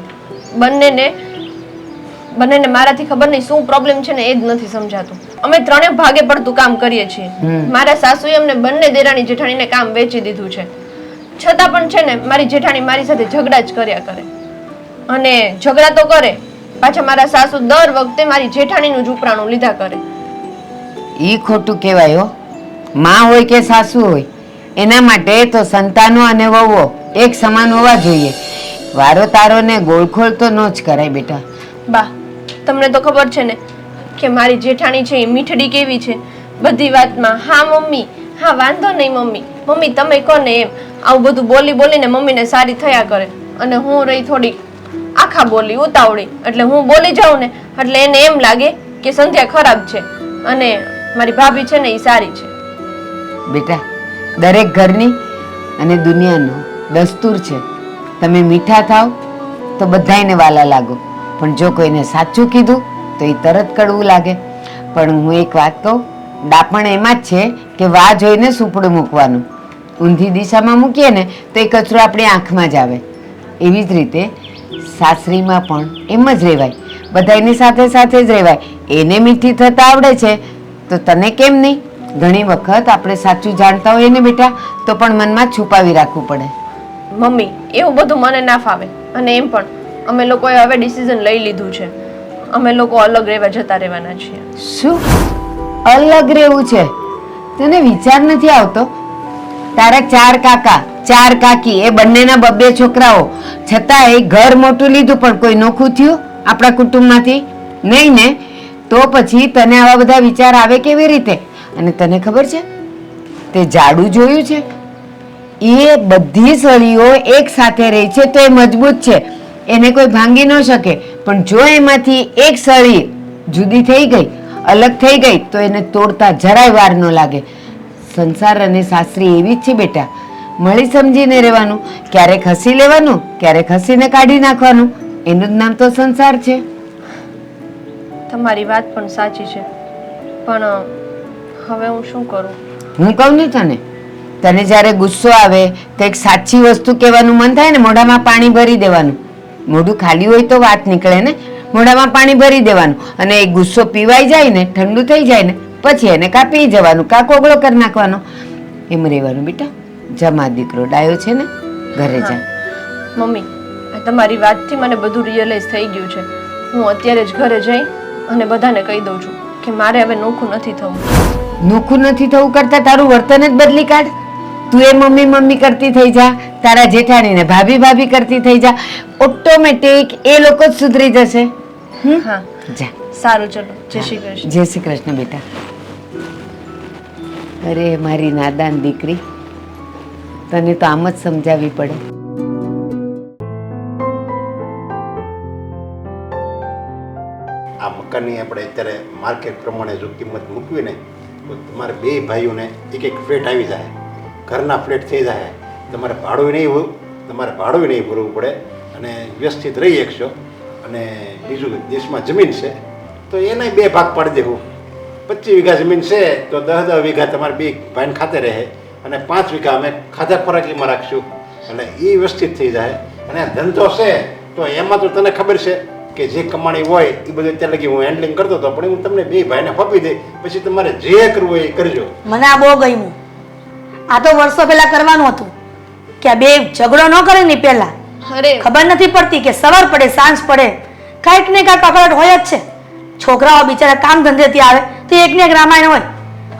બંનેને મારાથી ખબર નહીં શું પ્રોબ્લેમ છે ને એ જ નથી સમજાતું. અમે ત્રણે ભાગે પડતું કામ કરીએ છીએ. મારા સાસુએ અમને બંને દેરાણી જેઠાણીને કામ વેચી દીધું છે, છતાં પણ છે ને મારી જેઠાણી મારી સાથે ઝઘડા જ કર્યા કરે, અને ઝઘડા તો કરે પાછા મારા સાસુ દર વખતે મારી જેઠાણીનું જ ઉપરાણું લીધા કરે. ઈ ખોટું કહેવાય હો. માં હોય કે સાસુ હોય, એના માટે તો સંતાનો અને વહુઓ એક સમાન હોવા જોઈએ. વારો તારો ને ગોળખોળ તો ન જ કરાય બેટા. બા, તમને તો ખબર છે ને કે મારી જેઠાણી છે એ મીઠડી કેવી છે, બધી વાતમાં હા મમ્મી, હા વાંધો નહીં મમ્મી, મમ્મી તમે કહો ને એમ, આવું બધું બોલી બોલીને મમ્મીને સારી થયા કરે. અને હું રહી થોડી આખા બોલી ઉતાવળી, એટલે હું બોલી જાઉં ને એટલે એને એમ લાગે કે સંધ્યા ખરાબ છે અને મારી ભાભી છે ને એ સારી છે. બેટા, દરેક ઘરની અને દુનિયાનું દસ્તુર છે. તમે મીઠા થાવ તો બધાયને વાલા લાગો, પણ જો કોઈને સાચું કીધું તો એ તરત કડવું લાગે. પણ હું એક વાત કહું, ડાપણ એમાં જ છે કે વાહ જોઈને સુપડું મૂકવાનું. ઊંધી દિશામાં મૂકીએ ને તો એ કચરો આપણી આંખમાં જ આવે. એવી જ રીતે સાસરીમાં પણ એમ જ રહેવાય, બધાયની સાથે સાથે જ રહેવાય. એને મીઠી થતા આવડે છે તો તને કેમ નહીં? ઘણી વખત આપણે સાચું જાણતા હોઈએ ને બેટા, તો પણ મનમાં છુપાવી રાખવું પડે. મમ્મી, એવું બધું મને ના ફાવે, અને એમ પણ અમે લોકોએ હવે ડિસિઝન લઈ લીધું છે, અમે લોકો અલગ રહેવા જતા રહેવાના છીએ. શું અલગ રહેવું છે? તને વિચાર નથી આવતો? તારા 4 કાકા 4 કાકી, એ બંનેના બબ્બે છોકરાઓ, છતાં એ ઘર મોટું લીધું પણ કોઈ નોખું થયું આપણા કુટુંબમાંથી નહીં ને? તો પછી તને આવા બધા વિચાર આવે કેવી રીતે? અને તને ખબર છે તે ઝાડુ જોયું છે? એ બધી સળીઓ એક સાથે રહી છે તો એ મજબૂત છે, એને કોઈ ભાંગી ન શકે. પણ જો એમાંથી એક સળી જુદી થઈ ગઈ, અલગ થઈ ગઈ, તો એને તોડતા જરાય વાર ન લાગે. સંસાર અને સાસરી એવી જ છે બેટા, મળી સમજીને રહેવાનું. ક્યારેક હસી લેવાનું, ક્યારેક હસીને કાઢી નાખવાનું. એનું જ નામ તો સંસાર છે. તમારી વાત પણ સાચી છે, પણ હવે હું શું કરું? હું કહું ને તને જ્યારે ગુસ્સો આવે, કંઈક સાચી વસ્તુ કહેવાનું મન થાય ને, મોઢામાં પાણી ભરી દેવાનું. મોઢું ખાલી હોય તો વાત નીકળે ને, મોઢામાં પાણી ભરી દેવાનું, અને એ ગુસ્સો પીવાઈ જાય ને, ઠંડુ થઈ જાય ને, પછી એને કાં પી જવાનું કાં કોગળો કરી નાખવાનો. એમ રહેવાનું બેટા. જમા દીકરો ડાયો છે ને, ઘરે જા. મમ્મી, આ તમારી વાતથી મને બધું રિયલાઇઝ થઈ ગયું છે. હું અત્યારે જ ઘરે જઈ અને બધાને કહી દઉં છું કે મારે હવે નોખું નથી થવું. નોખું નથી થવું કરતા તારું વર્તન જ બદલી કાઢ. તું એ મમ્મી મમ્મી કરતી થઈ જા, તારા જેઠાણીને ભાભી ભાભી કરતી થઈ જા. ઓટોમેટિક એ લોકો જ સુધરી જશે. હા, જા. સારું, ચલો, જય શ્રી કૃષ્ણ. જય શ્રી કૃષ્ણ બેટા. અરે મારી નાદાન દીકરી, તને તો આમ જ સમજાવવી પડે. આ મકાનની આપણે અત્યારે માર્કેટ પ્રમાણે જો કિંમત મૂકવી ને તો તમારે 2 ભાઈઓને એક ફ્લેટ આવી જાય, ઘરના ફ્લેટ થઈ જાય. તમારે ભાડું નહીં ભરવું પડે અને વ્યવસ્થિત રહી શકશો. અને બીજું દેશમાં જમીન છે તો એને 2 ભાગ પાડી દેવું. 25 વીઘા જમીન છે તો 10 વીઘા તમારે 2 ભાઈને ખાતે રહે, અને 5 વીઘા અમે ખાધા ખોરાકીમાં રાખશું, અને એ વ્યવસ્થિત થઈ જાય. અને ધંધો છે તો એમાં તો તને ખબર છે કે જે કમાણી હોય એ બધું અત્યારે લગી હું હેન્ડલિંગ કરતો હતો, પણ હું તમને 2 ભાઈને ફાપી દે, પછી તમારે જે કરવું હોય એ કરજો. મને આ બહુ ગમ્યું. આ તો વર્ષો પહેલા કરવાનું હતું કે આ બે ઝઘડો ન કરે ને પહેલા. અરે ખબર નથી પડતી કે સવાર પડે સાંજ પડે કાંઈક ને કાંઈક કકડાટ હોય જ છે. છોકરાઓ બિચારા કામ ધંધેથી આવે તો એક ને એક રામાયણ હોય.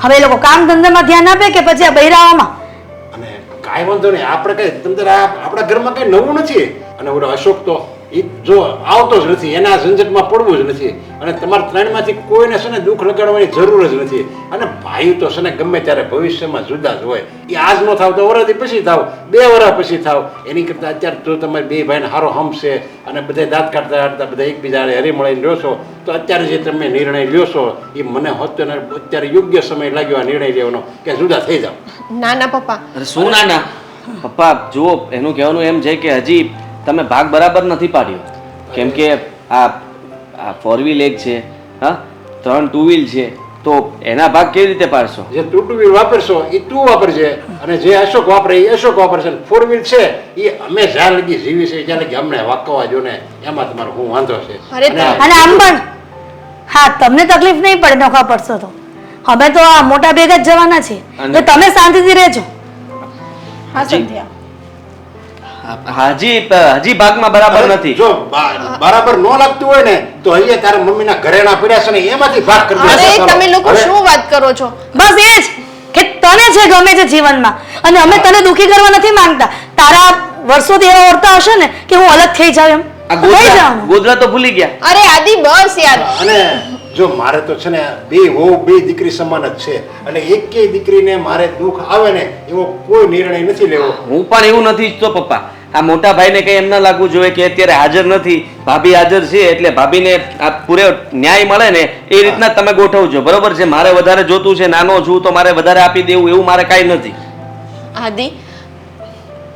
હવે એ લોકો કામ ધંધામાં ધ્યાન આપે કે પછી આ બૈરાઓમાં? અને કાંઈ વાંધો નહીં, આપણે કઈ તમે આપણા ઘરમાં કઈ નવું નથી. અને ઓલો અશોક તો એ જો આવતો જ નથી, એના ઝંઝટમાં પડવું જ નથી. અને તમારા ત્રણમાંથી કોઈને છે ને દુઃખ લગાડવાની જરૂર જ નથી. અને ભાઈ તો છે ને ગમે ત્યારે ભવિષ્યમાં જુદા જ હોય. એ આજ નો થાવ તો વરસથી પછી થાવ, 2 વર્ષ પછી થાવ. એની કરતાં અત્યારે જો તમારે બે ભાઈને હારો હમશે અને બધા દાંત કાઢતા કાઢતા બધા એકબીજા હરી મળીને રહ્યો છો, તો અત્યારે જે તમે નિર્ણય લ્યો છો એ મને હોતો ને અત્યારે યોગ્ય સમય લાગ્યો આ નિર્ણય લેવાનો કે જુદા થઈ જાવ. ના ના પપ્પા, અરે શું ના ના પપ્પા, જુઓ એનું કહેવાનું એમ છે કે હજી તમે ભાગ બરાબર નથી પાડ્યો. કેમ કે આ 4 વ્હીલ એક છે, હા 3 2 વ્હીલ છે, તો એના ભાગ કેવી રીતે પાડશો? જે તું 2 વ્હીલ વાપરશો એ તું વાપરજે, અને જે અશોક વાપરે એ અશોક વાપરશે. 4 વ્હીલ છે એ અમે જ્યાં લગી જીવી છે ત્યાં લગી અમને વાકવા જો ને, એમાં તમારો શું વાંધો છે? અરે અને આમ પણ હા, તમને તકલીફ નહીં પડે નોખા પડશો તો. અમે તો આ મોટા ભેગા જ જવાના છીએ, તો તમે શાંતિથી રહેજો. હા સંધ્યા, હજી ભાગમાં બરાબર નથી. જો બરાબર ન લાગતું હોય ને તો અહીંયા તારા મમ્મીના ઘરેણા પડ્યા છે ને એમાંથી ભાગ કરી દે. અરે તમે લોકો હવે શું વાત કરો છો? બસ એ જ કે તને જે ગમે છે જીવનમાં, અને અમે તને દુખી કરવા નથી માંગતા. તારા વર્ષોથી એવા ઓરતા હશે ને કે હું અલગ થઈ જાઉં એમ, આ થઈ ગોદરા જવાનું. ગોદરા તો ભૂલી ગયા. અરે આદિ બસ યાર. અને જો મારે તો છે ને બે વહુ બે દીકરી સમાન જ છે, અને એકેય દીકરીને મારે દુઃખ આવે ને એવો કોઈ નિર્ણય નથી લેવો. હું પણ એવું નથી ઈચ્છતો પપ્પા. આ મોટા ભાઈને કઈ એમ ના લાગવું જોઈએ કે અત્યારે હાજર નથી, ભાભી હાજર છે એટલે ભાભીને આ પૂરે ન્યાય મળે ને એ રીતના તમે ગોઠવજો. બરોબર છે? મારે વધારે જોતું છે, નાનો છું તો મારે વધારે આપી દેવું એવું મારે કાંઈ નથી. આદિ,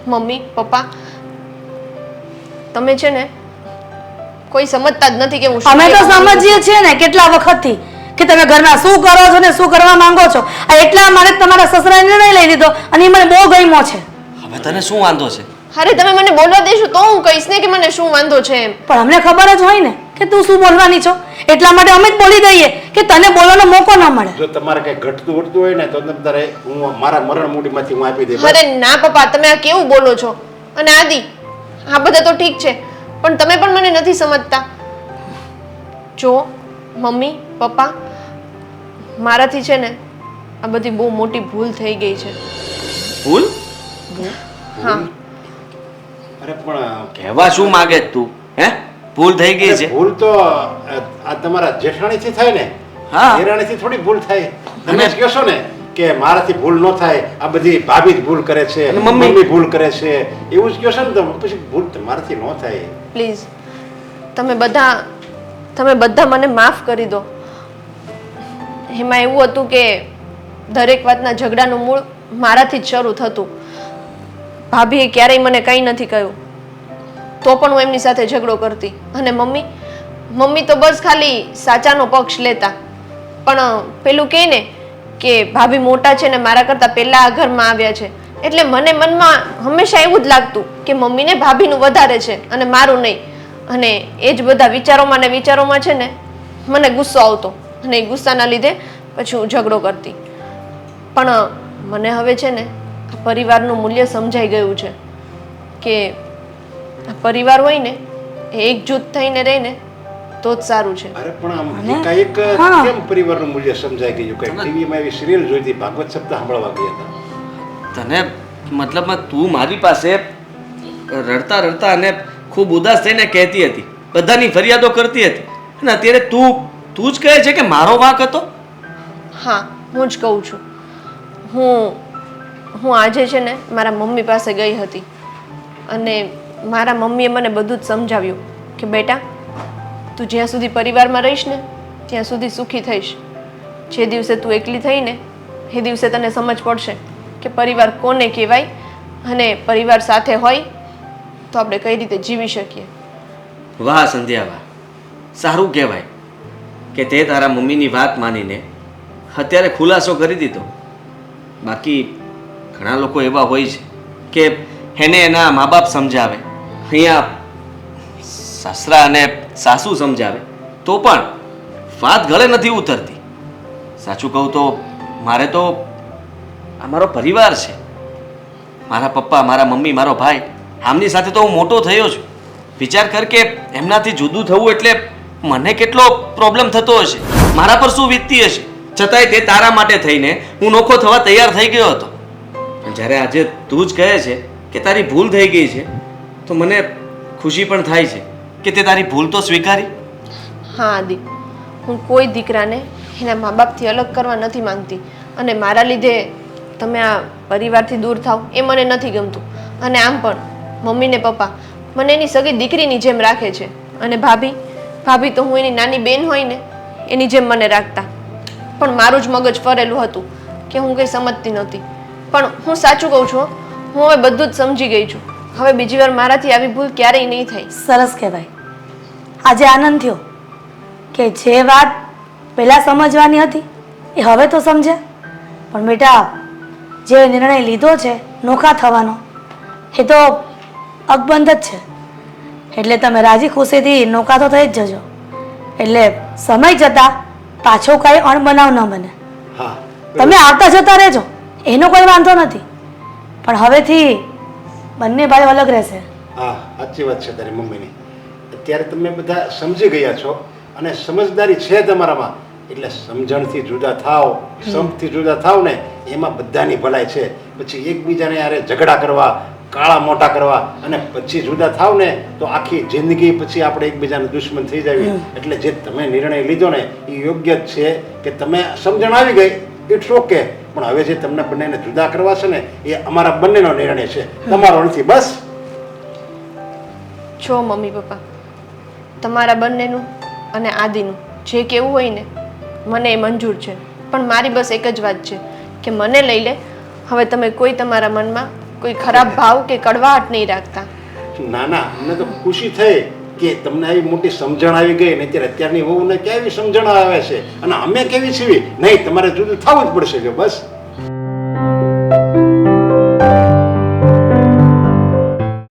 મમ્મી પપ્પા, તમે છે ને કોઈ સમજતા જ નથી કે હું શું અમે તો કહેવા માંગુ છું. સમજીએ છીએ ને કેટલા વખતથી કે તમે ઘરમાં શું કરો છો ને શું કરવા માંગો છો. આ એટલા મારે તમારા સસરાએ નિર્ણય લઈ લીધો અને એ મને બહુ ગમ્યો છે. હવે તને શું વાંધો છે? અરે તમે મને બોલવા દેશો તો હું કહીશ ને કે મને શું વાંધો છે એમ. પણ અમને ખબર જ હોય ને કે તું શું બોલવાની છો, એટલા માટે અમે જ બોલી દઈએ કે તને બોલવાનો મોકો ન મળે. જો તમારે કઈ ઘટતું વટતું હોય ને તો તારે હું મારા મરણ મૂડીમાંથી હું આપી દે. અરે ના પપ્પા, તમે આ કેવું બોલો છો? અને આદિ, આ બધા તો ઠીક છે, પણ તમે પણ મને નથી સમજતા. જો મમ્મી પપ્પા, મારાથી છે ને આ બધી બહુ મોટી ભૂલ થઈ ગઈ છે. ભૂલ? હા, અરે પણ કહેવા શું માંગે છે તું? હે ભૂલ થઈ ગઈ છે? ભૂલ તો આ તમારા જેઠાણીથી થાય ને, હા. દેરાણીથી થોડી ભૂલ થાય. તમે જ કહેશો ને કે મારાથી ભૂલ ન થાય, આ બધી ભાભી જ ભૂલ કરે છે, અને મમ્મી? મમ્મી ભૂલ કરે છે, એવું જ કહેશો ને તો પછી ભૂલ તમારાથી ન થાય. પ્લીઝ તમે બધા મને માફ કરી દો. એમાં એવું હતું કે દરેક વાતના ઝઘડાનું મૂળ મારાથી જ શરૂ થતું. ભાભીએ ક્યારેય મને કંઈ નથી કહ્યું, તો પણ હું એમની સાથે ઝઘડો કરતી. અને મમ્મી તો બસ ખાલી સાચાનો પક્ષ લેતા. પણ પેલું કહે ને કે ભાભી મોટા છે ને મારા કરતાં પહેલા આ ઘરમાં આવ્યા છે, એટલે મને મનમાં હંમેશા એવું જ લાગતું કે મમ્મીને ભાભીનું વધારે છે અને મારું નહીં. અને એ જ બધા વિચારોમાં છે ને મને ગુસ્સો આવતો, અને એ ગુસ્સાના લીધે પછી હું ઝઘડો કરતી. પણ મને હવે છે ને આ પરિવારનું મૂલ્ય સમજાઈ ગયું છે કે આ પરિવાર હોય ને એ એકજૂથ થઈને રહીને તો જ સારું છે. અરે પણ આમ એકાએક કેમ પરિવારનું મૂલ્ય સમજાઈ ગયું? કઈ ટીવીમાં એવી સિરિયલ જોઈ હતી, ભાગવત સપ્તાહ સાંભળવા ગયા હતા. તને મતલબમાં તું મારી પાસે રડતા રડતા અને ખૂબ ઉદાસ થઈને કહેતી હતી, બધાની ફરિયાદો કરતી હતી, અને અત્યારે તું જ કહે છે કે મારો વાંક હતો? હા, હું જ કહું છું. હું આજે છે ને મારા મમ્મી પાસે ગઈ હતી, અને મારા મમ્મીએ મને બધું જ સમજાવ્યું કે બેટા, તું જ્યાં સુધી પરિવારમાં રહીશ ને ત્યાં સુધી સુખી થઈશ. જે દિવસે તું એકલી થઈ ને એ દિવસે તને સમજ પડશે કે પરિવાર કોને કહેવાય, અને પરિવાર સાથે હોય તો આપણે કઈ રીતે જીવી શકીએ. વાહ સંધ્યા વાહ, સારું કહેવાય કે તે તારા મમ્મીની વાત માનીને અત્યારે ખુલાસો કરી દીધો. બાકી ઘણા લોકો એવા હોય છે કે એને એના મા બાપ સમજાવે, અહીંયા સસરા અને સાસુ સમજાવે તો પણ વાત ગળે નથી ઉતરતી. સાચું કહું તો મારે તો આ મારો પરિવાર છે, મારા પપ્પા, મારા મમ્મી, મારો ભાઈ, આમની સાથે તો હું મોટો થયો છું. વિચાર કર કે એમનાથી જુદું થવું એટલે મને કેટલો પ્રોબ્લેમ થતો હશે, મારા પર શું વીતતી હશે. છતાંય તે તારા માટે થઈને હું નોખો થવા તૈયાર થઈ ગયો હતો. જ્યારે આજે તું જ કહે છે કે તારી ભૂલ થઈ ગઈ છે તો મને ખુશી પણ થાય છે કે તે તારી ભૂલ તો સ્વીકારી? હા આદિ, હું કોઈ દીકરાને એના મા બાપથી અલગ કરવા નથી માંગતી, અને મારા લીધે તમે આ પરિવારથી દૂર થાવ એ મને નથી ગમતું. અને આમ પણ મમ્મી ને પપ્પા મને એની સગી દીકરીની જેમ રાખે છે, અને ભાભી તો હું એની નાની બેન હોય ને એની જેમ મને રાખતા. પણ મારું જ મગજ ફરેલું હતું કે હું કંઈ સમજતી નહોતી. પણ હું સાચું કહું છું, હું હવે બધું જ સમજી ગઈ છું. હવે બીજી વાર મારાથી આવી ભૂલ ક્યારેય નહીં થાય. સરસ કહેવાય. આજે આનંદ થયો કે જે વાત પહેલાં સમજવાની હતી એ હવે તો સમજ્યા. પણ બેટા, જે નિર્ણય લીધો છે નોખા થવાનો એ તો અકબંધ જ છે. એટલે તમે રાજી ખુશીથી નોખા તો થઈ જ જજો. એટલે સમય જતાં પાછો કાંઈ અણબનાવ ન બને. હા તમે આવતા જતા રહેજો, એનો કોઈ વાંધો નથી. પણ હવેથી બંને ભાઈઓ અલગ રહેશે. હા સાચી વાત છે તારી મમ્મીની. અત્યારે તમે બધા સમજી ગયા છો અને સમજદારી છે તમારામાં, એટલે સમજણથી જુદા થાવ, સંપથી જુદા થાવ ને એમાં બધાની ભલાઈ છે. પછી એકબીજાને યારે ઝઘડા કરવા, કાળા મોટા કરવા અને પછી જુદા થાવ ને તો આખી જિંદગી પછી આપણે એકબીજાને દુશ્મન થઈ જાવી. એટલે જે તમે નિર્ણય લીધો ને એ યોગ્ય જ છે કે તમે સમજણ આવી ગઈ, ઇટ્સ ઓકે. પણ હવે જે તમને બંનેને જુદા કરવા છે ને એ અમારા બંનેનો નિર્ણય છે, તમારો નથી. બસ જો મમ્મી પપ્પા, તમારા બંનેનું અને આદિનું જે કેવું હોય ને મને એ મંજૂર છે. પણ મારી બસ એક જ વાત છે કે મને લઈ લે. હવે તમે કોઈ તમારા મનમાં કોઈ ખરાબ ભાવ કે કડવાહટ નહીં રાખતા. ના ના, અમને તો ખુશી થઈ કે તમને આવી મોટી સમજણ આવી ગઈ. ને અત્યારની વહુને કેવી સમજણ આવે છે અને અમે કેવી છીએ. નહીં, તમારે જુદું થવું જ પડશે. જો બસ